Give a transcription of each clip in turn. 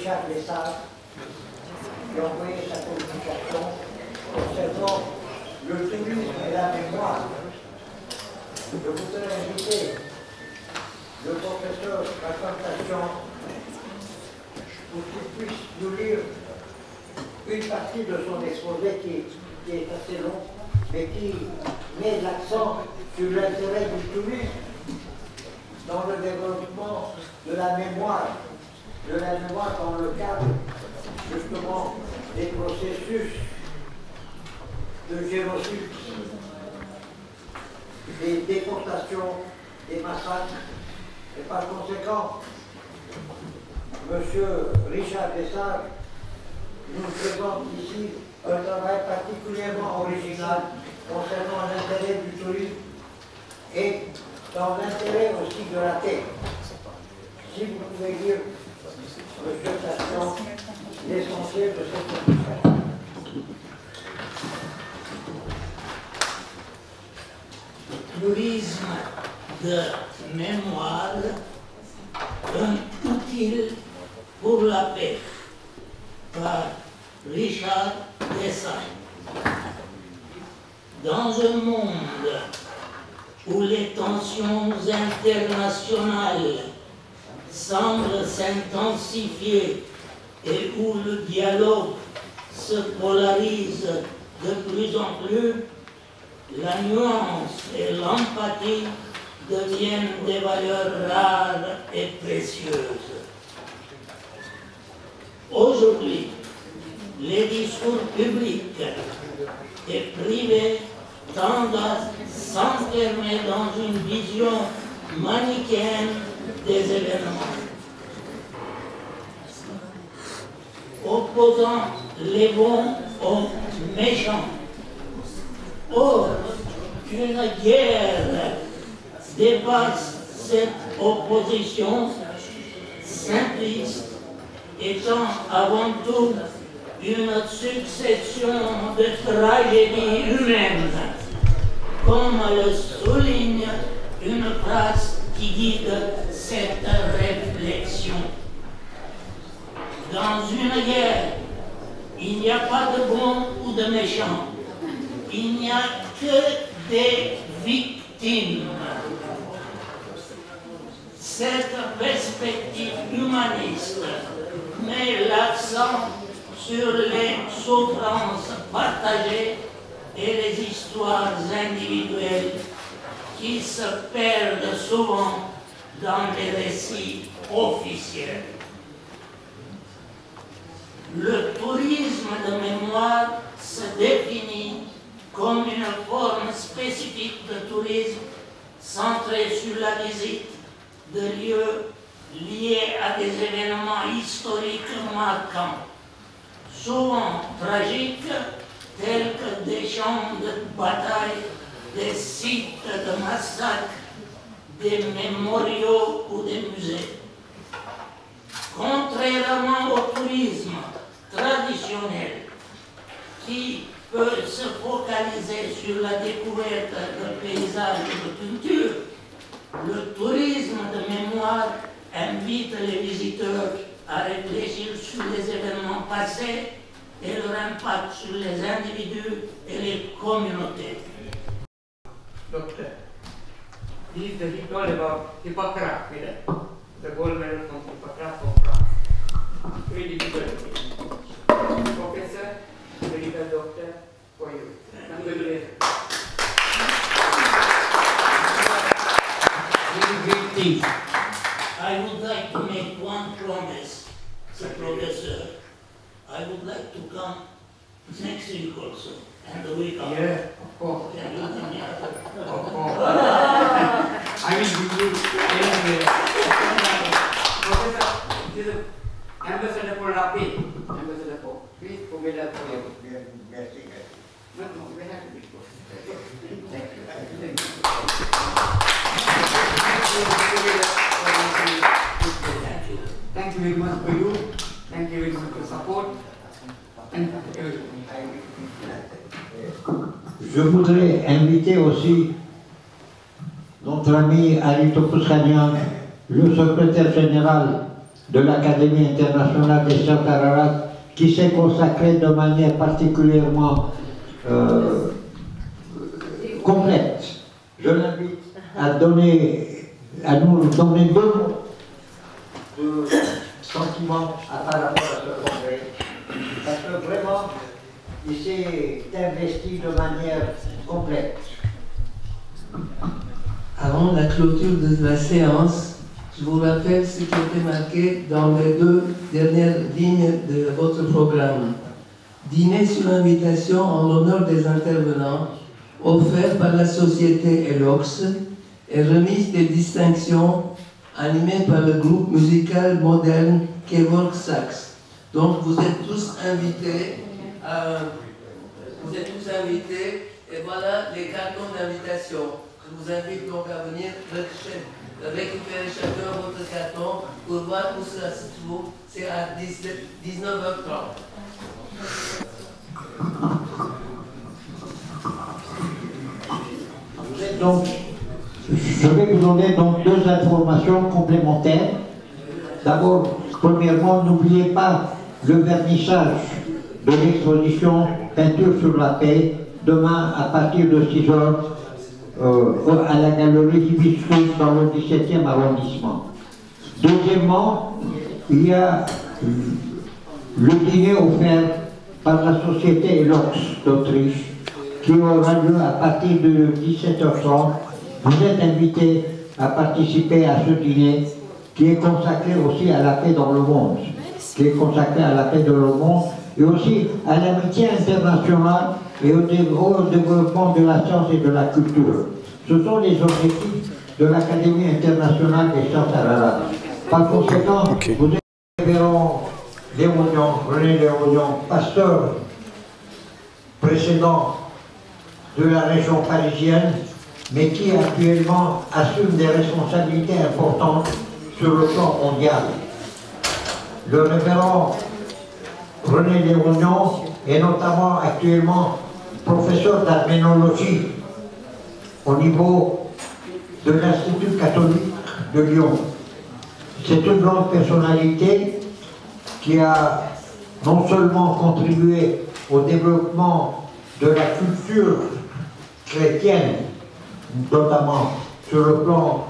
Richard Lessard, qui a envoyé sa communication concernant le tourisme et la mémoire. Je voudrais inviter le professeur Racontation pour qu'il puisse nous lire une partie de son exposé qui est assez long, mais qui met l'accent sur l'intérêt du tourisme dans le développement de la mémoire dans le cadre justement des processus de génocide, des déportations, des massacres, et par conséquent, M. Richard Lessard nous présente ici un travail particulièrement original concernant l'intérêt du tourisme et dans l'intérêt aussi de la terre. Si vous pouvez dire, M. Tassion, l'essentiel de cette communication. Tourisme de mémoire, un outil pour la paix, par Richard Lessard. Dans un monde où les tensions internationales semblent s'intensifier et où le dialogue se polarise de plus en plus, la nuance et l'empathie deviennent des valeurs rares et précieuses. Aujourd'hui, les discours publics et privés tendent à s'enfermer dans une vision manichéenne des événements, opposant les bons aux méchants. Or, une guerre dépasse cette opposition simpliste, étant avant tout une succession de tragédies humaines, comme le souligne une phrase qui guide cette réflexion. Dans une guerre, il n'y a pas de bons ou de méchants. Il n'y a que des victimes. Cette perspective humaniste met l'accent sur les souffrances partagées et les histoires individuelles qui se perdent souvent dans les récits officiels. Le tourisme de mémoire se définit comme une forme spécifique de tourisme centrée sur la visite de lieux liés à des événements historiques marquants, souvent tragiques, tels que des champs de bataille, des sites de massacres, des mémoriaux ou des musées. Contrairement au tourisme traditionnel, qui peut se focaliser sur la découverte de paysages et de culture, le tourisme de mémoire invite les visiteurs à réfléchir sur les événements passés et leur impact sur les individus et les communautés. Doctor, this is the ritual about Hippocrates, the gold medal from Hippocrates of France. Very difficult. Professor, medical doctor, for you. Congratulations. Very great thing. I would like to make one promise to Professor. I would like to come next week also, and the week after. Yeah, of course. Can you come here? Of course. I will give you anyway. Professor, this is Ambassador for Rapi. Ambassador for peace, for medal for you. No, we have to be close. Thank you. Thank you. Thank you very much for you. Thank you very much for support. And Je voudrais inviter aussi notre ami Ali Topouskanian, le secrétaire général de l'Académie internationale des sciences arabes, qui s'est consacré de manière particulièrement complète. Je l'invite à nous donner 2 mots de sentiments par rapport à ce congrès, parce que vraiment, il s'est investi de manière complète. Avant la clôture de la séance, je vous rappelle ce qui était marqué dans les 2 dernières lignes de votre programme. Dîner sur invitation en l'honneur des intervenants, offert par la société Elox, et remise des distinctions animée par le groupe musical moderne Kevork Sax. Donc vous êtes tous invités et voilà les cartons d'invitation. Je vous invite donc à venir récupérer chacun votre carton pour voir où cela se trouve. C'est à 19h30. Donc, je vais vous donner donc 2 informations complémentaires. D'abord, premièrement, n'oubliez pas le vernissage de l'exposition Peinture sur la paix, demain à partir de 6 heures à la galerie Hibiscus dans le 17e arrondissement. Deuxièmement, il y a le dîner offert par la société Elox d'Autriche qui aura lieu à partir de 17h30. Vous êtes invités à participer à ce dîner qui est consacré aussi à la paix dans le monde, et aussi à l'amitié internationale et au développement de la science et de la culture. Ce sont les objectifs de l'Académie internationale des sciences arabes. Par conséquent, vous êtes révérend René Léognan, pasteur précédent de la région parisienne, mais qui actuellement assume des responsabilités importantes sur le plan mondial. Le révérend René Léognan est notamment actuellement professeur d'arménologie au niveau de l'Institut catholique de Lyon. C'est une grande personnalité qui a non seulement contribué au développement de la culture chrétienne, notamment sur le plan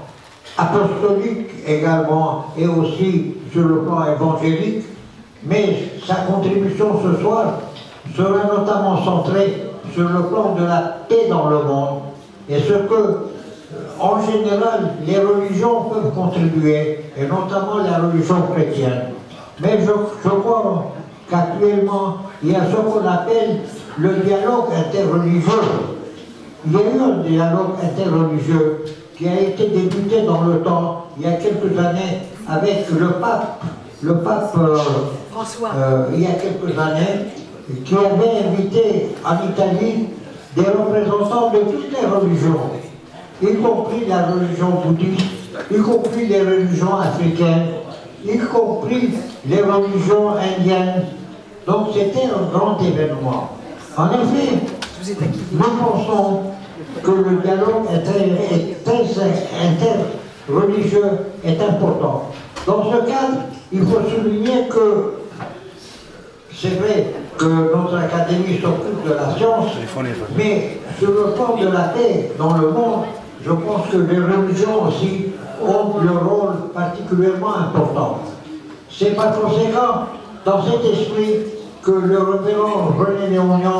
apostolique également, et aussi sur le plan évangélique, mais sa contribution ce soir sera notamment centrée sur le plan de la paix dans le monde, et ce que, en général, les religions peuvent contribuer, et notamment la religion chrétienne. Mais je crois qu'actuellement, il y a ce qu'on appelle le dialogue interreligieux. Il y a eu un dialogue interreligieux qui a été débuté dans le temps, il y a quelques années, avec le pape François. Il y a quelques années, qui avait invité en Italie des représentants de toutes les religions, y compris la religion bouddhiste, y compris les religions africaines, y compris les religions indiennes. Donc c'était un grand événement. En effet, nous pensons que le dialogue interreligieux est important. Dans ce cadre, il faut souligner que c'est vrai que notre académie s'occupe de la science, mais sur le plan de la paix dans le monde, je pense que les religions aussi ont leur rôle particulièrement important. C'est par conséquent dans cet esprit que le révérend René Léognan